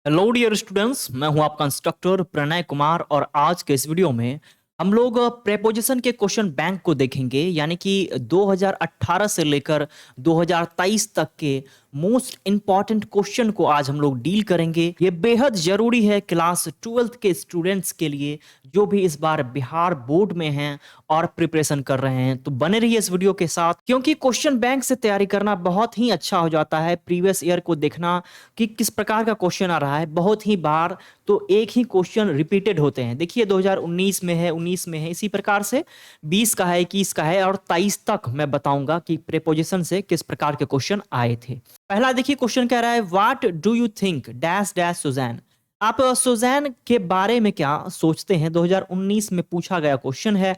Hello dear students, मैं हूं आपका इंस्ट्रक्टर प्रणय कुमार। और आज के इस वीडियो में हम लोग प्रेपोजिशन के क्वेश्चन बैंक को देखेंगे, यानी कि 2018 से लेकर 2023 तक के मोस्ट इंपॉर्टेंट क्वेश्चन को आज हम लोग डील करेंगे। ये बेहद जरूरी है क्लास 12th के स्टूडेंट्स के लिए जो भी इस बार बिहार बोर्ड में हैं और प्रिपरेशन कर रहे हैं। तो बने रहिए इस वीडियो के साथ, क्योंकि क्वेश्चन बैंक से तैयारी करना बहुत ही अच्छा हो जाता है। प्रीवियस ईयर को देखना कि किस प्रकार का क्वेश्चन आ रहा है, बहुत ही बार तो एक ही क्वेश्चन रिपीटेड होते हैं। देखिए 2019 में है, 19 में है, इसी प्रकार से 20 का है, 21 का है और 23 तक मैं बताऊंगा कि प्रेपोजिशन से किस प्रकार के क्वेश्चन आए थे। पहला देखिए क्वेश्चन कह रहा है, what do you think dash dash Suzanne. आप सुजैन के बारे में क्या सोचते हैं, 2019 में पूछा गया क्वेश्चन है।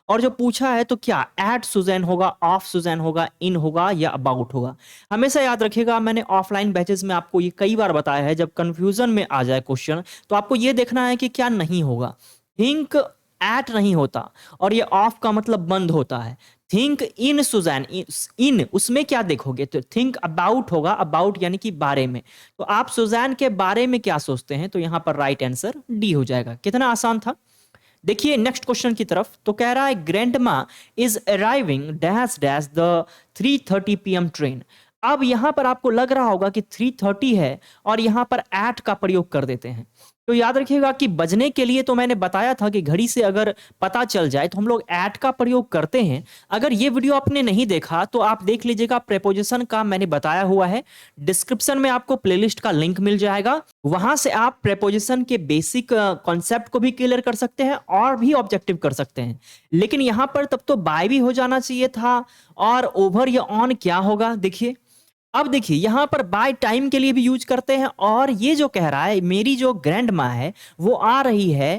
और जो पूछा है तो क्या एट सुजैन होगा, ऑफ सुजैन होगा, इन होगा या अबाउट होगा। हमेशा याद रखिएगा, मैंने ऑफलाइन बैचेस में आपको ये कई बार बताया है, जब कंफ्यूजन में आ जाए क्वेश्चन तो आपको ये देखना है कि क्या नहीं होगा। थिंक एट नहीं होता और ये ऑफ का मतलब बंद होता है। थिंक इन सुजैन, इन उसमें क्या देखोगे तो थिंक अबाउट होगा, अबाउट यानी कि बारे में। तो आप सुजैन के बारे में क्या सोचते हैं, तो यहां पर राइट आंसर डी हो जाएगा। कितना आसान था। देखिए नेक्स्ट क्वेश्चन की तरफ, तो कह रहा है grandma is arriving dash dash the 3:30 PM train. अब यहां पर आपको लग रहा होगा कि 3:30 है और यहां पर एट का प्रयोग कर देते हैं। तो याद रखिएगा कि बजने के लिए तो मैंने बताया था कि घड़ी से अगर पता चल जाए तो हम लोग एट का प्रयोग करते हैं। अगर ये वीडियो आपने नहीं देखा तो आप देख लीजिएगा, प्रेपोजिशन का मैंने बताया हुआ है। डिस्क्रिप्शन में आपको प्लेलिस्ट का लिंक मिल जाएगा, वहां से आप प्रेपोजिशन के बेसिक कॉन्सेप्ट को भी क्लियर कर सकते हैं और भी ऑब्जेक्टिव कर सकते हैं। लेकिन यहां पर तब तो बाय भी हो जाना चाहिए था, और ओवर या ऑन क्या होगा। देखिए अब देखिए यहां पर बाय टाइम के लिए भी यूज करते हैं। और ये जो कह रहा है मेरी जो ग्रैंड माँ है वो आ रही है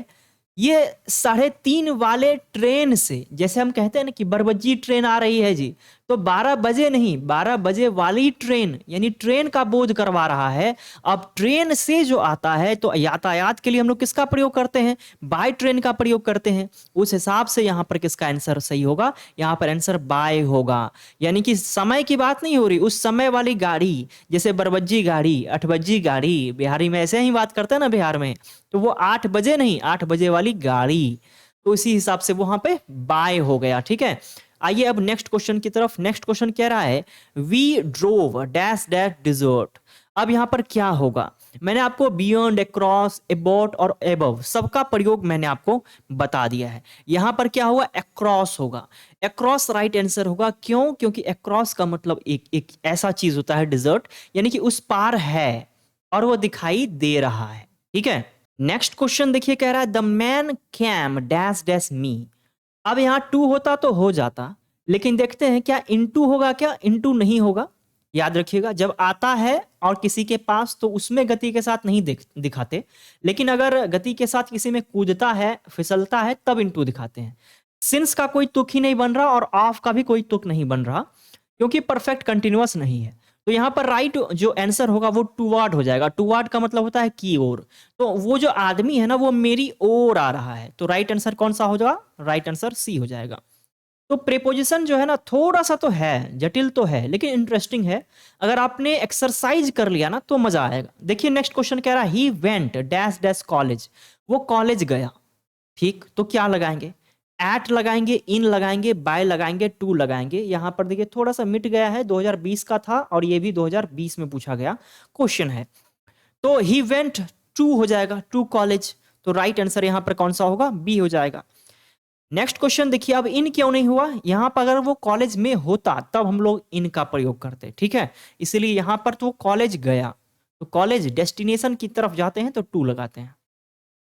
ये 3:30 वाले ट्रेन से। जैसे हम कहते हैं ना कि बरबज्जी ट्रेन आ रही है जी, तो 12 बजे नहीं, 12 बजे वाली ट्रेन, यानी ट्रेन का बोझ करवा रहा है। अब ट्रेन से जो आता है तो यातायात के लिए हम लोग किसका प्रयोग करते हैं, बाय ट्रेन का प्रयोग करते हैं। उस हिसाब से यहां पर किसका आंसर सही होगा, यहां पर आंसर बाय होगा। यानी कि समय की बात नहीं हो रही, उस समय वाली गाड़ी, जैसे बरबज्जी गाड़ी, अठबज्जी गाड़ी, बिहारी में ऐसे ही बात करते हैं ना बिहार में, तो वो 8 बजे नहीं, 8 बजे वाली गाड़ी। तो इसी हिसाब से वहां पे बाय हो गया। ठीक है, आइए अब नेक्स्ट क्वेश्चन की तरफ। नेक्स्ट क्वेश्चन कह रहा है, we drove dash dash desert. अब यहां पर क्या होगा, मैंने आपको बियॉन्ड, अक्रॉस, अबाउट और एबव सबका प्रयोग मैंने आपको बता दिया है। यहां पर क्या होगा, अक्रॉस होगा। अक्रॉस राइट आंसर होगा। क्यों, क्योंकि अक्रॉस का मतलब एक एक ऐसा चीज होता है डिजर्ट, यानी कि उस पार है और वो दिखाई दे रहा है। ठीक है, नेक्स्ट क्वेश्चन देखिए, कह रहा है the man came dash dash me. अब यहां टू होता तो हो जाता, लेकिन देखते हैं क्या इनटू होगा, क्या इनटू नहीं होगा। याद रखिएगा, जब आता है और किसी के पास तो उसमें गति के साथ नहीं दिखाते, लेकिन अगर गति के साथ किसी में कूदता है, फिसलता है, तब इनटू दिखाते हैं। सिंस का कोई तुक ही नहीं बन रहा और ऑफ का भी कोई तुक नहीं बन रहा, क्योंकि परफेक्ट कंटिन्यूअस नहीं है। तो यहां पर राइट जो आंसर होगा वो टूवर्ड हो जाएगा। टूवर्ड का मतलब होता है की ओर। तो वो जो आदमी है ना वो मेरी ओर आ रहा है, तो राइट आंसर कौन सा हो जाएगा, राइट आंसर सी हो जाएगा। तो प्रीपोजिशन जो है ना थोड़ा सा तो है, जटिल तो है, लेकिन इंटरेस्टिंग है। अगर आपने एक्सरसाइज कर लिया ना तो मजा आएगा। देखिए नेक्स्ट क्वेश्चन कह रहा है, he went dash dash college. वो कॉलेज गया। ठीक, तो क्या लगाएंगे, एट लगाएंगे, इन लगाएंगे, बाय लगाएंगे, टू लगाएंगे। यहां पर देखिए थोड़ा सा मिट गया है, 2020 का था और ये भी 2020 में पूछा गया क्वेश्चन है। तो ही वेंट टू हो जाएगा, टू कॉलेज। तो राइट आंसर यहां पर कौन सा होगा, बी हो जाएगा। नेक्स्ट क्वेश्चन देखिए, अब इन क्यों नहीं हुआ। यहां पर अगर वो कॉलेज में होता तब हम लोग इन का प्रयोग करते। ठीक है, इसलिए यहां पर तो कॉलेज गया, तो कॉलेज डेस्टिनेशन की तरफ जाते हैं तो टू लगाते हैं।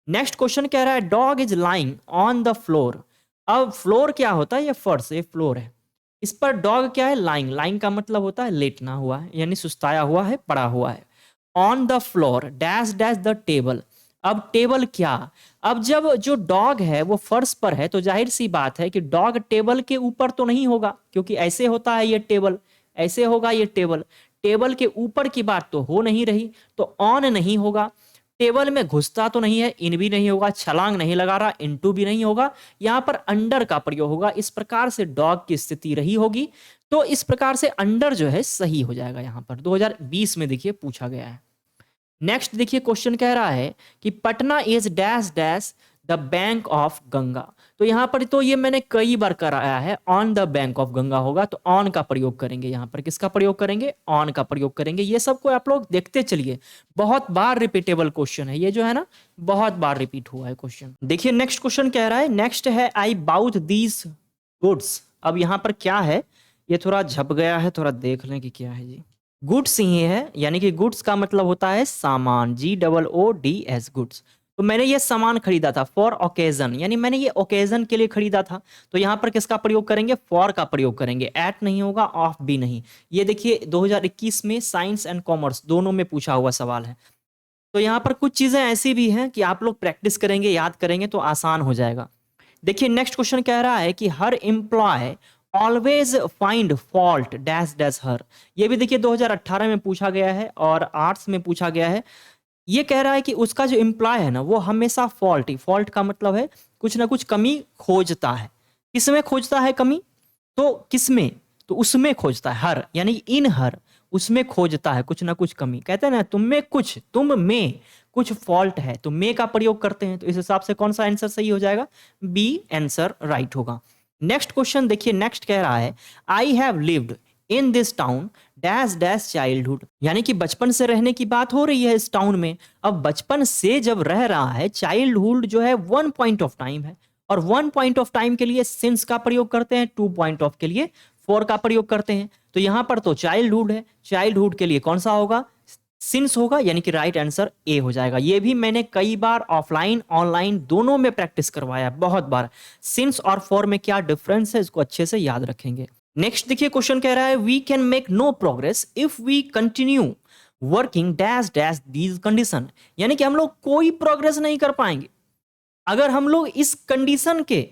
नेक्स्ट क्वेश्चन कह रहा है, dog is lying on the floor. अब फ्लोर क्या होता है, ये फर्श, ये फ्लोर है। इस पर डॉग क्या है, लाइंग। लाइंग का मतलब होता है लेटना हुआ है, यानी सुस्ताया हुआ है, पड़ा हुआ है। On the floor dash dash the table. अब टेबल क्या, अब जब जो डॉग है वो फर्श पर है तो जाहिर सी बात है कि डॉग टेबल के ऊपर तो नहीं होगा, क्योंकि ऐसे होता है ये टेबल, ऐसे होगा ये टेबल। टेबल के ऊपर की बात तो हो नहीं रही, तो ऑन नहीं होगा। टेबल में घुसता तो नहीं है, इन भी नहीं होगा, छलांग नहीं लगा रहा, इनटू भी नहीं होगा। यहां पर अंडर का प्रयोग होगा। इस प्रकार से डॉग की स्थिति रही होगी। तो इस प्रकार से अंडर जो है सही हो जाएगा। यहां पर 2020 में देखिए पूछा गया है। नेक्स्ट देखिए क्वेश्चन कह रहा है कि Patna is dash dash the bank of Ganga. तो यहाँ पर तो ये मैंने कई बार कराया है, on the bank of Ganga होगा तो ऑन का प्रयोग करेंगे। यहाँ पर किसका प्रयोग करेंगे? ऑन का प्रयोग करेंगे। ये सबको आप लोग देखते चलिए, बहुत बार रिपीटेबल क्वेश्चन है ये जो है ना, बहुत बार रिपीट हुआ है क्वेश्चन। देखिए नेक्स्ट क्वेश्चन कह रहा है, नेक्स्ट है आई बाउट दीज गुड्स। अब यहाँ पर क्या है, ये थोड़ा झप गया है, थोड़ा देख लें कि क्या है जी। गुड्स ही है, यानी कि गुड्स का मतलब होता है सामान, GOODS गुड्स। तो मैंने ये सामान खरीदा था फॉर ओकेजन, यानी मैंने ये ओकेजन के लिए खरीदा था। तो यहाँ पर किसका प्रयोग करेंगे? फॉर का प्रयोग करेंगे। एट नहीं होगा, ऑफ भी नहीं। ये देखिए 2021 में साइंस एंड कॉमर्स दोनों में पूछा हुआ सवाल है। तो यहाँ पर कुछ चीजें ऐसी भी हैं कि आप लोग प्रैक्टिस करेंगे, याद करेंगे तो आसान हो जाएगा। देखिए नेक्स्ट क्वेश्चन कह रहा है कि हर employee always find fault dash dash her. ये भी देखिए 2018 में पूछा गया है और आर्ट्स में पूछा गया है। ये कह रहा है कि उसका जो एम्प्लॉय है ना, वो हमेशा फॉल्ट ही, फॉल्ट का मतलब है कुछ ना कुछ कमी खोजता है। किसमें खोजता है कमी? तो किसमें? तो उसमें खोजता है, हर यानी इन हर, उसमें खोजता है कुछ ना कुछ कमी। कहते हैं ना तुम में कुछ, तुम में कुछ फॉल्ट है, तो में का प्रयोग करते हैं। तो इस हिसाब से कौन सा आंसर सही हो जाएगा? बी आंसर राइट होगा। नेक्स्ट क्वेश्चन देखिए, नेक्स्ट कह रहा है I have lived in this town dash dash childhood, यानी कि बचपन से रहने की बात हो रही है इस टाउन में। अब बचपन से जब रह रहा है, चाइल्डहुड जो है वन पॉइंट ऑफ टाइम है, और वन पॉइंट ऑफ टाइम के लिए सिंस का प्रयोग करते हैं, टू पॉइंट ऑफ के लिए फॉर का प्रयोग करते हैं। तो यहां पर तो चाइल्डहुड है, चाइल्डहुड के लिए कौन सा होगा? सिंस होगा, यानी कि राइट आंसर ए हो जाएगा। ये भी मैंने कई बार ऑफलाइन ऑनलाइन दोनों में प्रैक्टिस करवाया, बहुत बार। सिंस और फॉर में क्या डिफरेंस है इसको अच्छे से याद रखेंगे। नेक्स्ट देखिए क्वेश्चन कह रहा है we can make no progress if we continue working dash dash these condition, यानी कि हम लोग कोई प्रोग्रेस नहीं कर पाएंगे अगर हम लोग इस कंडीशन के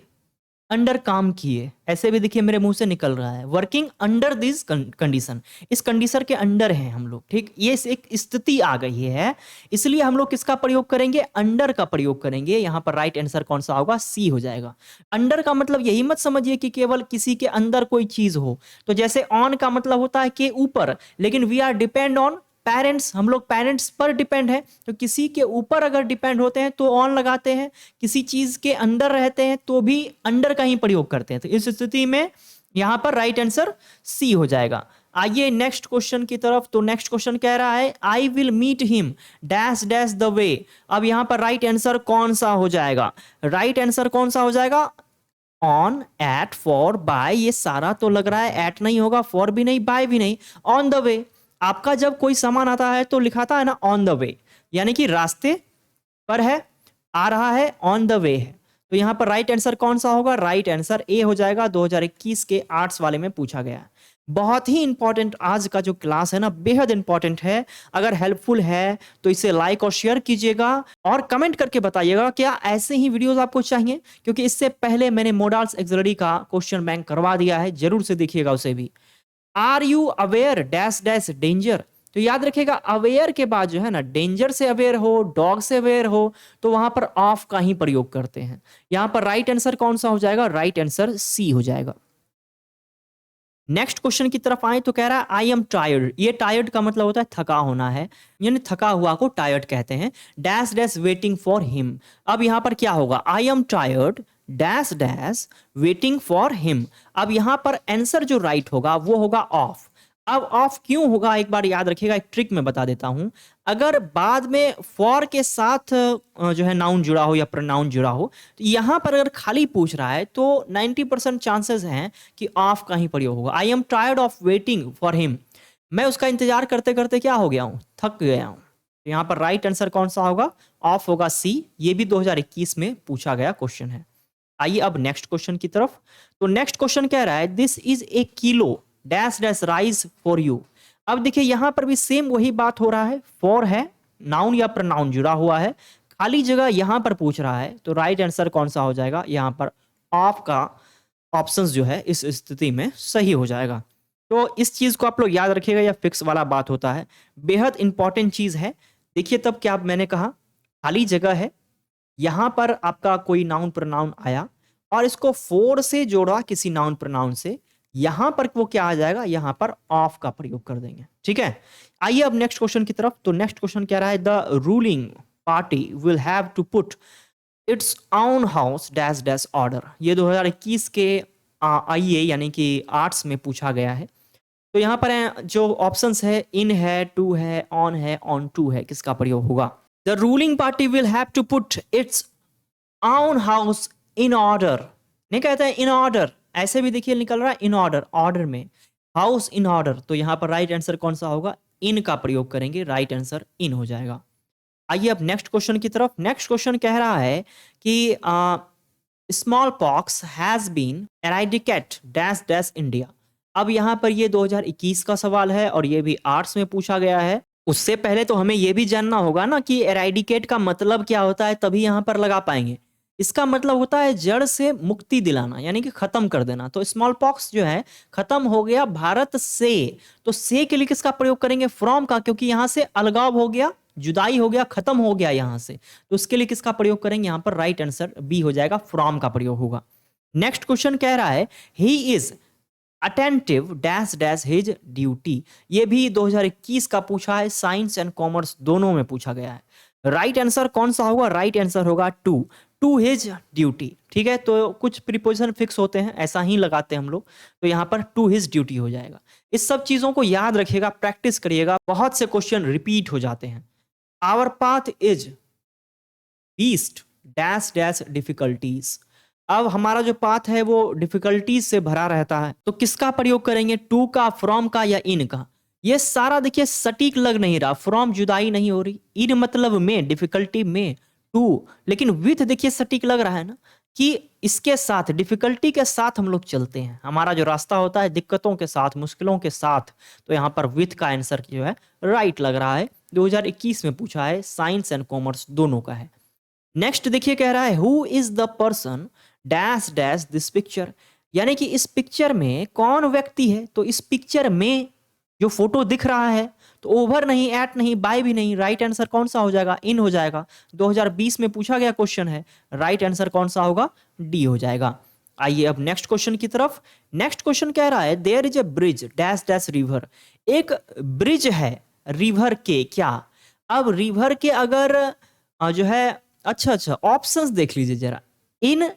अंडर काम किए। ऐसे भी देखिए मेरे मुंह से निकल रहा है, वर्किंग अंडर दिस कंडीशन, इस कंडीशन के अंडर हैं हम लोग, ठीक। ये एक स्थिति आ गई है, इसलिए हम लोग किसका प्रयोग करेंगे? अंडर का प्रयोग करेंगे। यहां पर राइट आंसर कौन सा होगा? सी हो जाएगा। अंडर का मतलब यही मत समझिए कि केवल किसी के अंदर कोई चीज हो। तो जैसे ऑन का मतलब होता है के ऊपर, लेकिन we are depend on parents, हम लोग पेरेंट्स पर डिपेंड है। तो किसी के ऊपर अगर डिपेंड होते हैं तो ऑन लगाते हैं, किसी चीज के अंदर रहते हैं तो भी अंडर का ही प्रयोग करते हैं। तो इस स्थिति में यहां पर राइट आंसर सी हो जाएगा। आइए नेक्स्ट क्वेश्चन की तरफ। तो नेक्स्ट क्वेश्चन कह रहा है I will meet him dash dash the way. अब यहां पर राइट आंसर कौन सा हो जाएगा? राइट आंसर कौन सा हो जाएगा? On, at, for, by. ये सारा तो लग रहा है एट नहीं होगा, फॉर भी नहीं, बाय भी नहीं, ऑन द वे। आपका जब कोई सामान आता है तो लिखाता है ना ऑन द वे, यानी कि रास्ते पर है, आ रहा है, ऑन द वे है। तो यहां पर राइट आंसर कौन सा होगा? राइट आंसर ए हो जाएगा। 2021 के आर्ट्स वाले में पूछा गया है। बहुत ही इंपॉर्टेंट आज का जो क्लास है ना, बेहद इंपॉर्टेंट है। अगर हेल्पफुल है तो इसे लाइक और शेयर कीजिएगा और कमेंट करके बताइएगा क्या ऐसे ही वीडियोस आपको चाहिए, क्योंकि इससे पहले मैंने मॉडल्स एक्सिलरी का क्वेश्चन बैंक करवा दिया है, जरूर से देखिएगा उसे भी। Are you aware dash dash danger. तो याद रखिएगा अवेयर के बाद जो है ना, डेंजर से अवेयर हो, डॉग से अवेयर हो, तो वहां पर ऑफ का ही प्रयोग करते हैं। यहां पर राइट आंसर कौन सा हो जाएगा? राइट आंसर सी हो जाएगा। नेक्स्ट क्वेश्चन की तरफ आए तो कह रहा है आई एम टायर्ड। ये टायर्ड का मतलब होता है थका होना है, यानी थका हुआ को टायर्ड कहते हैं। Dash dash waiting for him. अब यहां पर क्या होगा? I am tired dash dash waiting for him. अब यहां पर आंसर जो राइट होगा वो होगा ऑफ। अब ऑफ क्यों होगा एक बार याद रखिएगा, एक ट्रिक मैं बता देता हूं। अगर बाद में फॉर के साथ जो है नाउन जुड़ा हो या प्रोनाउन जुड़ा हो, तो यहां पर अगर खाली पूछ रहा है तो 90% चांसेस हैं कि ऑफ का ही प्रयोग होगा। I am tired of waiting for him, मैं उसका इंतजार करते करते क्या हो गया हूं? थक गया हूं। तो यहां पर राइट आंसर कौन सा होगा? ऑफ होगा, सी। ये भी 2021 में पूछा गया क्वेश्चन है। आइए अब नेक्स्ट क्वेश्चन की तरफ। तो नेक्स्ट क्वेश्चन कह रहा है this is a kilo dash dash rice for you. अब देखिए यहां पर भी सेम वही बात हो रहा है, फॉर है, नाउन या प्रोनाउन जुड़ा हुआ है, खाली जगह यहां पर पूछ रहा है। तो राइट आंसर कौन सा हो जाएगा? यहां पर ऑफ का ऑप्शंस जो है इस स्थिति में सही हो जाएगा। तो इस चीज को आप लोग याद रखिएगा, यह फिक्स वाला बात होता है, बेहद इंपॉर्टेंट चीज है। देखिए तब क्या मैंने कहा, खाली जगह है, यहां पर आपका कोई नाउन प्रोनाउन आया और इसको फोर से जोड़ा किसी नाउन प्रोनाउन से, यहां पर वो क्या आ जाएगा, यहां पर ऑफ का प्रयोग कर देंगे। ठीक है, आइए अब नेक्स्ट क्वेश्चन की तरफ। तो नेक्स्ट क्वेश्चन कह रहा है the ruling party will have to put its own house dash dash order. ये 2021 के आईए यानी कि आर्ट्स में पूछा गया है। तो यहाँ पर जो ऑप्शंस है, इन है, टू है, ऑन टू है, किसका प्रयोग होगा? The ruling party will have to put its own house in order. नहीं कहते हैं इन ऑर्डर, ऐसे भी देखिए निकल रहा है इन ऑर्डर, ऑर्डर में, हाउस इन ऑर्डर। तो यहाँ पर राइट आंसर कौन सा होगा? इन का प्रयोग करेंगे, राइट आंसर इन हो जाएगा। आइए अब नेक्स्ट क्वेश्चन की तरफ। नेक्स्ट क्वेश्चन कह रहा है कि smallpox has been eradicate dash dash India. अब यहाँ पर ये 2021 का सवाल है और ये भी आर्ट्स में पूछा गया है। उससे पहले तो हमें ये भी जानना होगा ना कि एराइडिकेट का मतलब क्या होता है, तभी यहाँ पर लगा पाएंगे। इसका मतलब होता है जड़ से मुक्ति दिलाना, यानी कि खत्म कर देना। तो स्मॉल पॉक्स जो है खत्म हो गया भारत से, तो से के लिए किसका प्रयोग करेंगे? फ्रॉम का, क्योंकि यहां से अलगाव हो गया, जुदाई हो गया, खत्म हो गया यहां से, तो उसके लिए किसका प्रयोग करेंगे? यहां पर राइट आंसर बी हो जाएगा, फ्रॉम का प्रयोग होगा। नेक्स्ट क्वेश्चन कह रहा है he is attentive dash dash his duty. ये भी 2021 का पूछा है, साइंस एंड कॉमर्स दोनों में पूछा गया है। राइट आंसर कौन सा होगा? राइट आंसर होगा टू हिज ड्यूटी। ठीक है, तो कुछ प्रीपोजिशन फिक्स होते हैं, ऐसा ही लगाते हैं हम लोग, तो यहाँ पर टू हिज ड्यूटी हो जाएगा। इस सब चीजों को याद रखिएगा, प्रैक्टिस करिएगा, बहुत से क्वेश्चन रिपीट हो जाते हैं। Our path is beset dash dash difficulties. अब हमारा जो पाथ है वो डिफिकल्टीज से भरा रहता है, तो किसका प्रयोग करेंगे? टू का, फ्रॉम का या इन का? ये सारा देखिए सटीक लग नहीं रहा, फ्रॉम जुदाई नहीं हो रही, इन मतलब में, डिफिकल्टी में, टू, लेकिन विथ देखिए सटीक लग रहा है ना, कि इसके साथ, डिफिकल्टी के साथ हम लोग चलते हैं। हमारा जो रास्ता होता है दिक्कतों के साथ, मुश्किलों के साथ, तो यहाँ पर विथ का आंसर जो है राइट लग रहा है। 2021 में पूछा है, साइंस एंड कॉमर्स दोनों का है। नेक्स्ट देखिए कह रहा है who is the person dash dash this picture. यानी कि इस पिक्चर में कौन व्यक्ति है? तो इस पिक्चर में जो फोटो दिख रहा है, तो ओवर नहीं, एट नहीं, बाय भी नहीं, राइट आंसर कौन सा हो जाएगा? इन हो जाएगा। 2020 में पूछा गया क्वेश्चन है, राइट आंसर कौन सा होगा? डी हो जाएगा। आइए अब नेक्स्ट क्वेश्चन की तरफ। नेक्स्ट क्वेश्चन कह रहा है there is a bridge dash dash river. एक ब्रिज है रिवर के, क्या? अब रिवर के अगर जो है, अच्छा ऑप्शंस देख लीजिए जरा। इन,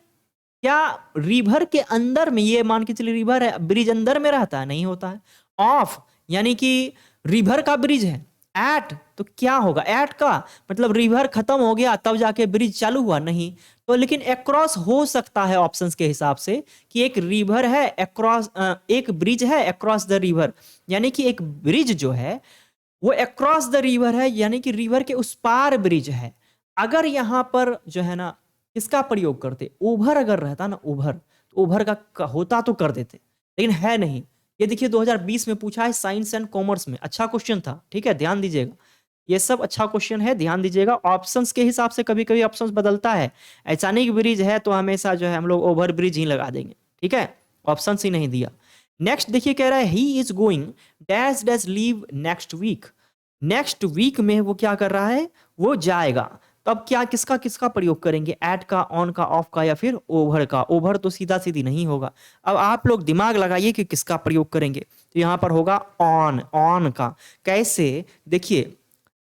क्या रिवर के अंदर में, ये मान के चलिए रिवर है, ब्रिज अंदर में रहता है? नहीं होता है। ऑफ यानी कि रिवर का ब्रिज है। एट तो क्या होगा? एट का मतलब रिवर खत्म हो गया तब जाके ब्रिज चालू हुआ? नहीं। तो लेकिन अक्रॉस हो सकता है ऑप्शंस के हिसाब से, कि एक रिवर है अक्रॉस, एक ब्रिज है अक्रॉस द रिवर, यानी कि एक ब्रिज जो है वो अक्रॉस द रिवर है, यानी कि रिवर के उस पार ब्रिज है। अगर यहां पर जो है ना, किसका प्रयोग करते? ओवर अगर रहता ना, ओवर, तो ओवर का होता तो कर देते, लेकिन है नहीं। ये देखिए 2020 में पूछा है, साइंस एंड कॉमर्स में, अच्छा क्वेश्चन था। ठीक है, ध्यान दीजिएगा, ये सब अच्छा क्वेश्चन है, ध्यान दीजिएगा। ऑप्शंस के हिसाब से कभी कभी ऑप्शंस बदलता है। ऐसा नहीं कि ब्रिज है तो हमेशा जो है हम लोग ओवर ब्रिज ही लगा देंगे। ठीक है, ऑप्शंस ही नहीं दिया। नेक्स्ट देखिए कह रहा है he is going dash dash leave next week. Next week में वो क्या कर रहा है? वो जाएगा। तो अब क्या, किसका किसका प्रयोग करेंगे? एट का, ऑन का, ऑफ का, या फिर ओवर का? ओवर तो सीधा सीधी नहीं होगा। अब आप लोग दिमाग लगाइए कि किसका प्रयोग करेंगे। तो यहां पर होगा ऑन, ऑन का। कैसे? देखिए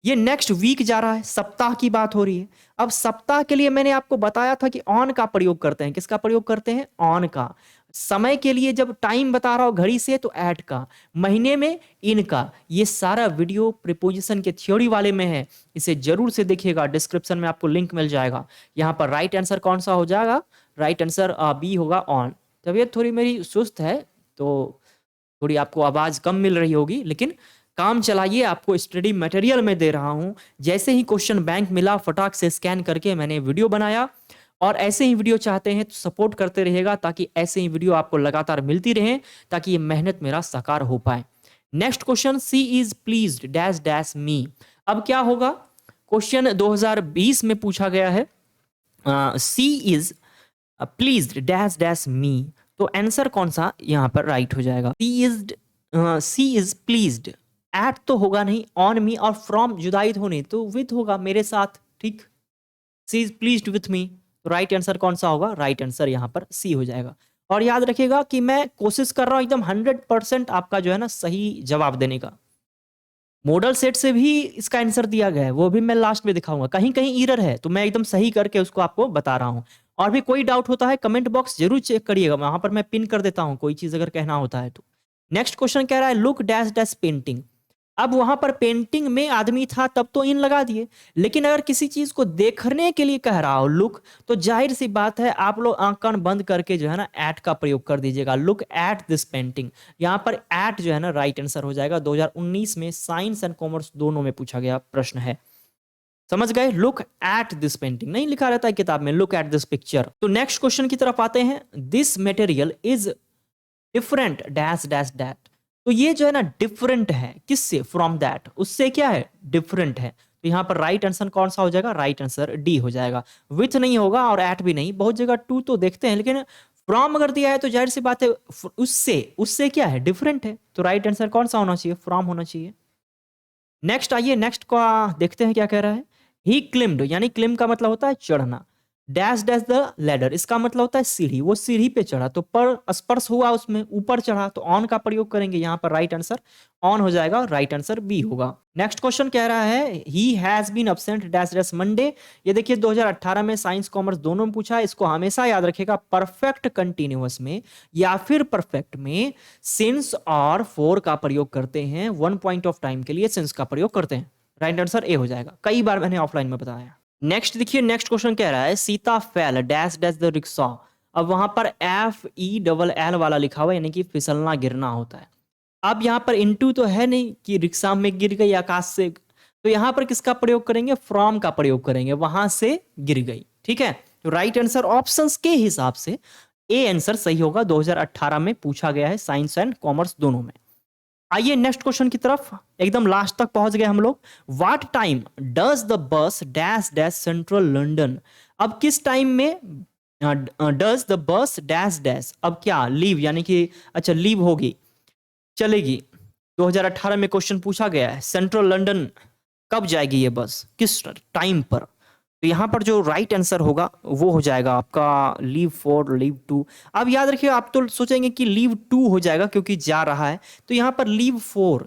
ये नेक्स्ट वीक जा रहा है, सप्ताह की बात हो रही है। अब सप्ताह के लिए मैंने आपको बताया था कि ऑन का प्रयोग करते हैं। किसका प्रयोग करते हैं? ऑन का। समय के लिए जब टाइम बता रहा हो घड़ी से, तो एट का। महीने में इन का। ये सारा वीडियो प्रीपोजिशन के थ्योरी वाले में है, इसे जरूर से देखिएगा, डिस्क्रिप्शन में आपको लिंक मिल जाएगा। यहाँ पर राइट आंसर कौन सा हो जाएगा? राइट आंसर बी होगा, ऑन। तबीयत थोड़ी मेरी सुस्त है तो थोड़ी आपको आवाज कम मिल रही होगी, लेकिन काम चलाइए, आपको स्टडी मटेरियल में दे रहा हूं। जैसे ही क्वेश्चन बैंक मिला, फटाक से स्कैन करके मैंने वीडियो बनाया। और ऐसे ही वीडियो चाहते हैं तो सपोर्ट करते रहिएगा, ताकि ऐसे ही वीडियो आपको लगातार मिलती रहे, ताकि ये मेहनत मेरा साकार हो पाए। Next question, C is pleased dash dash me. अब क्या होगा? क्वेश्चन 2020 में पूछा गया है, C is pleased dash dash me. तो आंसर कौन सा यहाँ पर राइट हो जाएगा? सी इज प्लीज्ड, एट तो होगा नहीं, ऑन मी और फ्रॉम जुदाई होने, तो विथ होगा, मेरे साथ। ठीक, सी इज प्लीज्ड विथ मी। तो राइट आंसर कौन सा होगा? राइट आंसर यहाँ पर सी हो जाएगा। और याद रखिएगा कि मैं कोशिश कर रहा हूं एकदम 100% आपका जो है ना सही जवाब देने का। मॉडल सेट से भी इसका आंसर दिया गया है, वो भी मैं लास्ट में दिखाऊंगा। कहीं कहीं एरर है तो मैं एकदम सही करके उसको आपको बता रहा हूं। और भी कोई डाउट होता है कमेंट बॉक्स जरूर चेक करिएगा, वहां पर मैं पिन कर देता हूं कोई चीज अगर कहना होता है तो। नेक्स्ट क्वेश्चन कह रहा है लुक डैश डैश पेंटिंग। अब वहां पर पेंटिंग में आदमी था तब तो इन लगा दिए, लेकिन अगर किसी चीज को देखने के लिए कह रहा हो लुक, तो जाहिर सी बात है आप लोग आंख कान बंद करके जो है ना एट का प्रयोग कर दीजिएगा, लुक एट दिस पेंटिंग। यहां पर एट जो है ना राइट आंसर हो जाएगा। 2019 में साइंस एंड कॉमर्स दोनों में पूछा गया प्रश्न है। समझ गए? लुक एट दिस पेंटिंग नहीं लिखा रहता है किताब में, लुक एट दिस पिक्चर। तो नेक्स्ट क्वेश्चन की तरफ आते हैं। This material is different dash dash that. तो ये जो है ना डिफरेंट है किससे? फ्रॉम दैट, उससे क्या है? डिफरेंट है। तो यहाँ पर राइट आंसर कौन सा हो जाएगा? राइट आंसर डी हो जाएगा। विथ नहीं होगा और एट भी नहीं, बहुत जगह टू तो देखते हैं, लेकिन फ्रॉम अगर दिया है तो जाहिर सी बात है उससे, उससे क्या है? डिफरेंट है। तो राइट आंसर कौन सा होना चाहिए? फ्रॉम होना चाहिए। नेक्स्ट आइए, नेक्स्ट का देखते हैं क्या कह रहा है। ही क्लिम्ड, यानी क्लिम का मतलब होता है चढ़ना। डैश डैश द लैडर, इसका मतलब होता है सीढ़ी, वो सीढ़ी पे चढ़ा, तो पर स्पर्श हुआ उसमें, ऊपर चढ़ा, तो ऑन का प्रयोग करेंगे यहाँ पर। राइट आंसर ऑन हो जाएगा, राइट आंसर बी होगा। नेक्स्ट क्वेश्चन कह रहा है he has been absent dash dash Monday. ये देखिए 2018 में साइंस कॉमर्स दोनों में पूछा है। इसको हमेशा याद रखिएगा, परफेक्ट कंटिन्यूअस में या फिर परफेक्ट में सिंस और फॉर का प्रयोग करते हैं। वन पॉइंट ऑफ टाइम के लिए सिंस का प्रयोग करते हैं। राइट आंसर ए हो जाएगा, कई बार मैंने ऑफलाइन में बताया। नेक्स्ट देखिए, नेक्स्ट क्वेश्चन कह रहा है Sita fail dash dash the rickshaw. अब वहां पर FELL वाला लिखा हुआ है, यानी कि फिसलना गिरना होता है। अब यहाँ पर इनटू तो है नहीं कि रिक्शा में गिर गई आकाश से, तो यहाँ पर किसका प्रयोग करेंगे? फ्रॉम का प्रयोग करेंगे, वहां से गिर गई। ठीक है, तो राइट आंसर ऑप्शंस के हिसाब से ए आंसर सही होगा। 2018 में पूछा गया है साइंस एंड कॉमर्स दोनों में। आइए नेक्स्ट क्वेश्चन की तरफ, एकदम लास्ट तक पहुंच गए हम लोग। What time does the bus dash dash central London. अब किस टाइम में does the bus dash dash, अब क्या लीव, यानी कि अच्छा लीव होगी, चलेगी। 2018 में क्वेश्चन पूछा गया है सेंट्रल लंदन कब जाएगी ये बस, किस टाइम पर। तो यहां पर जो राइट आंसर होगा वो हो जाएगा आपका लीव 4 लीव 2। अब याद रखिए, आप तो सोचेंगे कि लीव 2 हो जाएगा क्योंकि जा रहा है, तो यहां पर लीव 4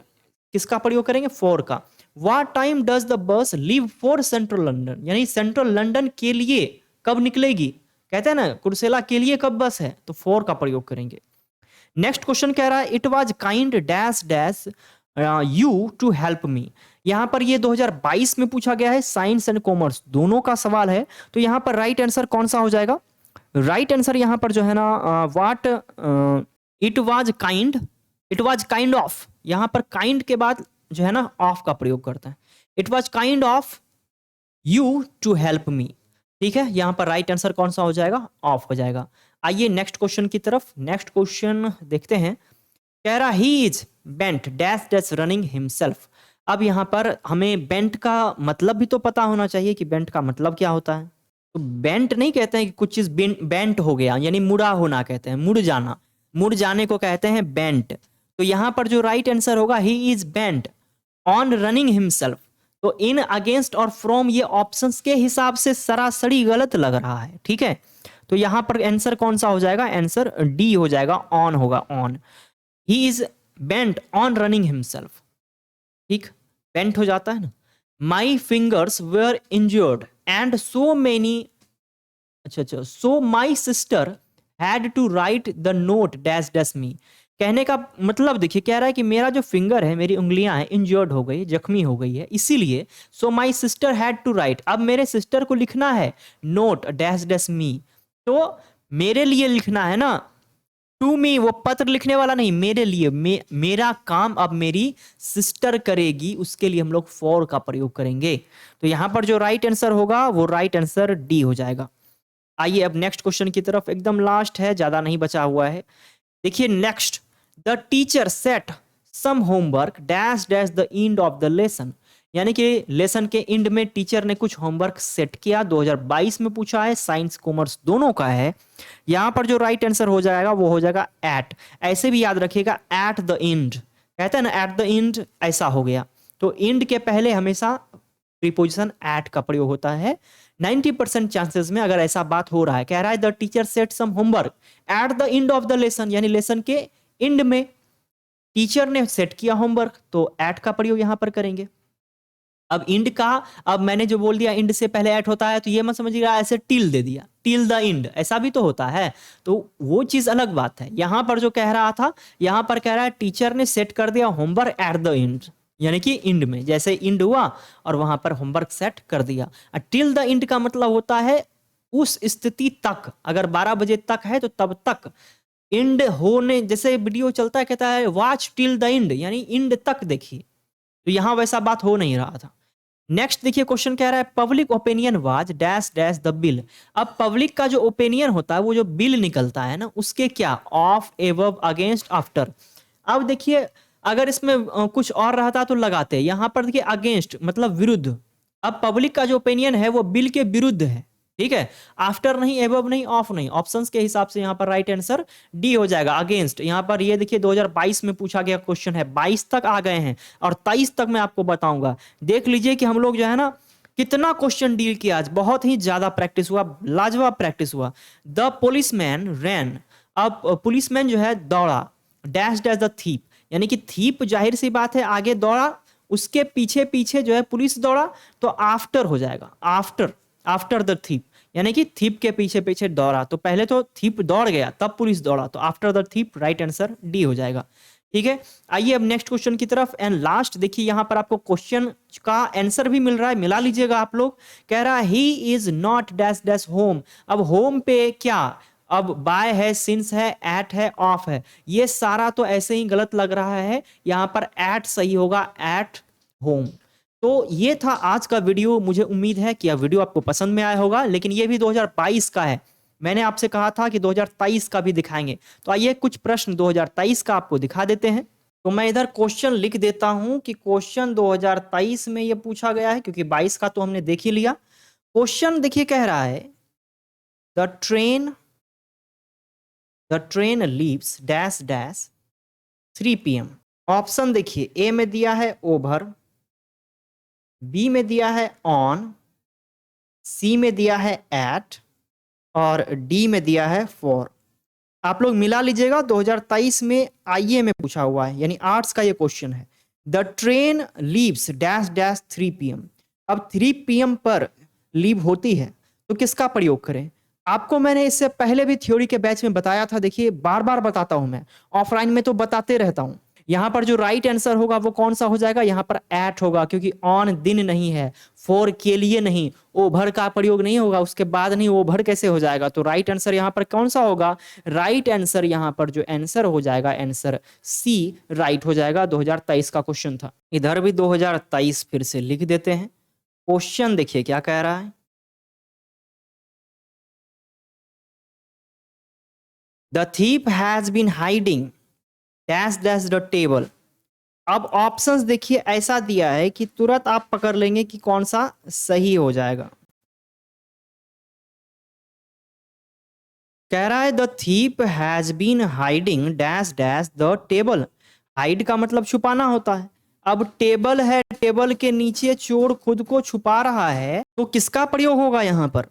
किसका प्रयोग करेंगे? 4 का। What time does the bus leave for central London, यानी सेंट्रल लंदन के लिए कब निकलेगी। कहते हैं ना कुर्सेला के लिए कब बस है, तो 4 का प्रयोग करेंगे। नेक्स्ट क्वेश्चन कह रहा है it was kind dash dash you to help me. यहां पर ये 2022 में पूछा गया है, साइंस एंड कॉमर्स दोनों का सवाल है। तो यहां पर राइट आंसर कौन सा हो जाएगा? राइट आंसर यहां पर जो है ना what it was kind of, यहां पर काइंड के बाद जो है ना ऑफ का प्रयोग करते हैं। It was kind of you to help me. ठीक है, यहां पर राइट आंसर कौन सा हो जाएगा? ऑफ हो जाएगा। आइए नेक्स्ट क्वेश्चन की तरफ। नेक्स्ट क्वेश्चन देखते हैं। कह रहा ही is bent dash dash running himself. अब यहां पर हमें बेंट का मतलब भी तो पता होना चाहिए कि बेंट का मतलब क्या होता है। तो बेंट नहीं कहते हैं कि कुछ चीज बेंट हो गया, यानी मुड़ा होना कहते हैं, मुड़ जाना, मुड़ जाने को कहते हैं बेंट। तो यहां पर जो राइट आंसर होगा ही is bent on running himself. तो इन अगेंस्ट और फ्रॉम ये ऑप्शंस के हिसाब से सरासरी गलत लग रहा है। ठीक है, तो यहां पर आंसर कौन सा हो जाएगा? आंसर डी हो जाएगा, ऑन होगा, on. He is bent on running himself. ठीक, बेंट हो जाता है ना। My fingers were injured and so many, अच्छा so my sister had to write the note dash dash me. कहने का मतलब देखिए, कह रहा है कि मेरा जो फिंगर है, मेरी उंगलियां हैं, इंजर्ड हो गई, जख्मी हो गई है, इसीलिए so my sister had to write, अब मेरे सिस्टर को लिखना है नोट डैश डैश मी। तो मेरे लिए लिखना है ना, टू मी, वो पत्र लिखने वाला नहीं, मेरे लिए, मेरा काम अब मेरी सिस्टर करेगी, उसके लिए हम लोग फॉर का प्रयोग करेंगे। तो यहां पर जो राइट आंसर होगा वो राइट आंसर डी हो जाएगा। आइए अब नेक्स्ट क्वेश्चन की तरफ, एकदम लास्ट है, ज्यादा नहीं बचा हुआ है। देखिए next, the teacher set some homework dash dash the end of the lesson. यानी कि लेसन के एंड में टीचर ने कुछ होमवर्क सेट किया। 2022 में पूछा है, साइंस कॉमर्स दोनों का है। यहां पर जो राइट आंसर हो जाएगा वो हो जाएगा एट। ऐसे भी याद रखिएगा, एट द एंड कहते हैं ना, एट द एंड ऐसा हो गया। तो एंड के पहले हमेशा प्रीपोजिशन एट का प्रयोग होता है 90% चांसेस में अगर ऐसा बात हो रहा है। कह रहा है the teacher set some homework at the end of the lesson, यानी लेसन के एंड में टीचर ने सेट किया होमवर्क, तो एट का प्रयोग यहां पर करेंगे। अब इंड का, अब मैंने जो बोल दिया इंड से पहले एट होता है, तो ये मत समझिएगा ऐसे टिल दे दिया, टिल द इंड, ऐसा भी तो होता है, तो वो चीज अलग बात है। यहां पर जो कह रहा था, यहां पर कह रहा है टीचर ने सेट कर दिया होमवर्क एट द इंड, यानी कि इंड में, जैसे इंड हुआ और वहां पर होमवर्क सेट कर दिया। टिल द इंड का मतलब होता है उस स्थिति तक, अगर 12 बजे तक है तो तब तक इंड होने, जैसे वीडियो चलता है कहता है वॉच टिल द इंड, यानी इंड तक देखिए, तो यहां वैसा बात हो नहीं रहा था। नेक्स्ट देखिए क्वेश्चन कह रहा है public opinion was dash dash the bill. अब पब्लिक का जो ओपिनियन होता है, वो जो बिल निकलता है ना, उसके क्या, ऑफ, एबव, अगेंस्ट, आफ्टर। अब देखिए अगर इसमें कुछ और रहता तो लगाते, यहां पर देखिए अगेंस्ट मतलब विरुद्ध। अब पब्लिक का जो ओपिनियन है वो बिल के विरुद्ध है, ठीक है, आफ्टर नहीं, एबव नहीं, ऑफ नहीं, ऑप्शंस के हिसाब से यहां पर राइट आंसर डी हो जाएगा, अगेंस्ट। यहां पर ये देखिए 2022 में पूछा गया क्वेश्चन है, 22 तक आ गए हैं और 23 तक मैं आपको बताऊंगा। देख लीजिए कि हम लोग जो है ना कितना क्वेश्चन डील किया आज, बहुत ही ज्यादा प्रैक्टिस हुआ, लाजवाब प्रैक्टिस हुआ। द पुलिसमैन रैन, अब पुलिसमैन जो है दौड़ा, डैश डैश द थीप, यानी कि थीप जाहिर सी बात है आगे दौड़ा, उसके पीछे पीछे जो है पुलिस दौड़ा, तो आफ्टर हो जाएगा, आफ्टर, आफ्टर द थीप, यानी कि थीप के पीछे पीछे दौड़ा, तो पहले तो थीप दौड़ गया तब पुलिस दौड़ा, तो after the thief right answer D हो जाएगा, ठीक है। आइए अब नेक्स्ट क्वेश्चन की तरफ, एंड लास्ट देखिए यहां पर आपको क्वेश्चन का आंसर भी मिल रहा है, मिला लीजिएगा आप लोग। कह रहा है he is not dash dash home. अब होम पे क्या, अब बाय है, सिंस है, एट है, ऑफ है, ये सारा तो ऐसे ही गलत लग रहा है, यहां पर एट सही होगा, एट होम। तो ये था आज का वीडियो, मुझे उम्मीद है कि यह वीडियो आपको पसंद में आया होगा, लेकिन ये भी 2022 का है, मैंने आपसे कहा था कि 2023 का भी दिखाएंगे, तो आइए कुछ प्रश्न 2023 का आपको दिखा देते हैं। तो मैं इधर क्वेश्चन लिख देता हूं कि क्वेश्चन 2023 में ये पूछा गया है, क्योंकि 22 का तो हमने देख ही लिया। क्वेश्चन देखिए कह रहा है the train leaves dash dash 3 PM। Option देखिए, ए में दिया है ओवर, बी में दिया है ऑन, सी में दिया है एट और डी में दिया है फॉर। आप लोग मिला लीजिएगा, 2023 में आईए में पूछा हुआ है, यानी आर्ट्स का ये क्वेश्चन है। The train leaves dash dash 3 PM। अब 3 PM पर लीव होती है तो किसका प्रयोग करें। आपको मैंने इससे पहले भी थ्योरी के बैच में बताया था, देखिए बार बार बताता हूं मैं, ऑफलाइन में तो बताते रहता हूं। यहां पर जो राइट आंसर होगा वो कौन सा हो जाएगा, यहां पर एट होगा, क्योंकि ऑन दिन नहीं है, फॉर के लिए नहीं, ओवर का प्रयोग नहीं होगा, उसके बाद नहीं, ओवर कैसे हो जाएगा। तो राइट आंसर यहां पर कौन सा होगा, राइट आंसर यहां पर जो आंसर हो जाएगा, आंसर सी राइट हो जाएगा। 2023 का क्वेश्चन था, इधर भी 2023 फिर से लिख देते हैं। क्वेश्चन देखिए क्या कह रहा है, the thief has been hiding dash dash the table. अब ऑप्शंस देखिए ऐसा दिया है कि तुरंत आप पकड़ लेंगे कि कौन सा सही हो जाएगा। कह रहा है the thief has been hiding dash dash the table. Hide का मतलब छुपाना होता है, अब टेबल है, टेबल के नीचे चोर खुद को छुपा रहा है, तो किसका प्रयोग होगा यहाँ पर।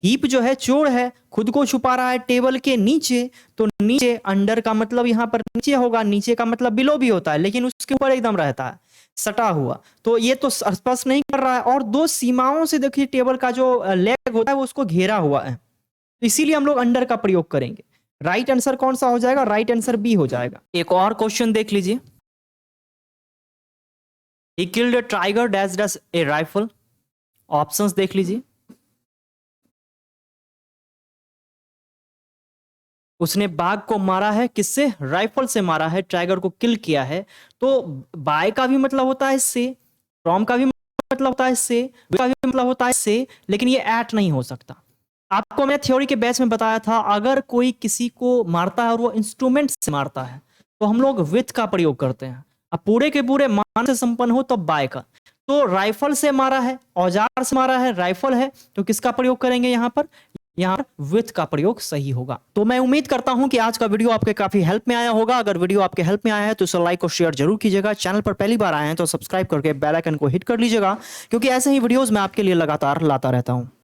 थीप जो है चोर है, खुद को छुपा रहा है टेबल के नीचे, तो नीचे, अंडर का मतलब यहाँ पर नीचे होगा, नीचे का मतलब बिलो भी होता है, लेकिन उसके ऊपर एकदम रहता है, सटा हुआ, तो ये तो स्पष्ट नहीं कर रहा है। और दो सीमाओं से देखिए टेबल का जो लेग होता है वो उसको घेरा हुआ है, तो इसीलिए हम लोग अंडर का प्रयोग करेंगे। राइट आंसर कौन सा हो जाएगा, राइट आंसर बी हो जाएगा। एक और क्वेश्चन देख लीजिए, he killed a tiger dash dash A rifle. Options देख लीजिए, उसने बाघ को मारा है किससे, राइफल से मारा है, टाइगर को किल किया है। तो बाय का भी मतलब होता है से, फ्रॉम का भी मतलब होता है से, का भी मतलब होता है से, लेकिन ये एट नहीं हो सकता। आपको मैं थ्योरी के बैच में बताया था, अगर कोई किसी को मारता है और वो इंस्ट्रूमेंट से मारता है तो हम लोग विथ का प्रयोग करते हैं, अब पूरे के पूरे मान से संपन्न हो तो बाय का। तो राइफल से मारा है, औजार से मारा है, राइफल है, तो किसका प्रयोग करेंगे यहाँ पर, यहाँ विथ का प्रयोग सही होगा। तो मैं उम्मीद करता हूं कि आज का वीडियो आपके काफी हेल्प में आया होगा। अगर वीडियो आपके हेल्प में आया है तो इसे लाइक और शेयर जरूर कीजिएगा। चैनल पर पहली बार आए हैं तो सब्सक्राइब करके बेल आइकन को हिट कर लीजिएगा, क्योंकि ऐसे ही वीडियोस मैं आपके लिए लगातार लाता रहता हूं।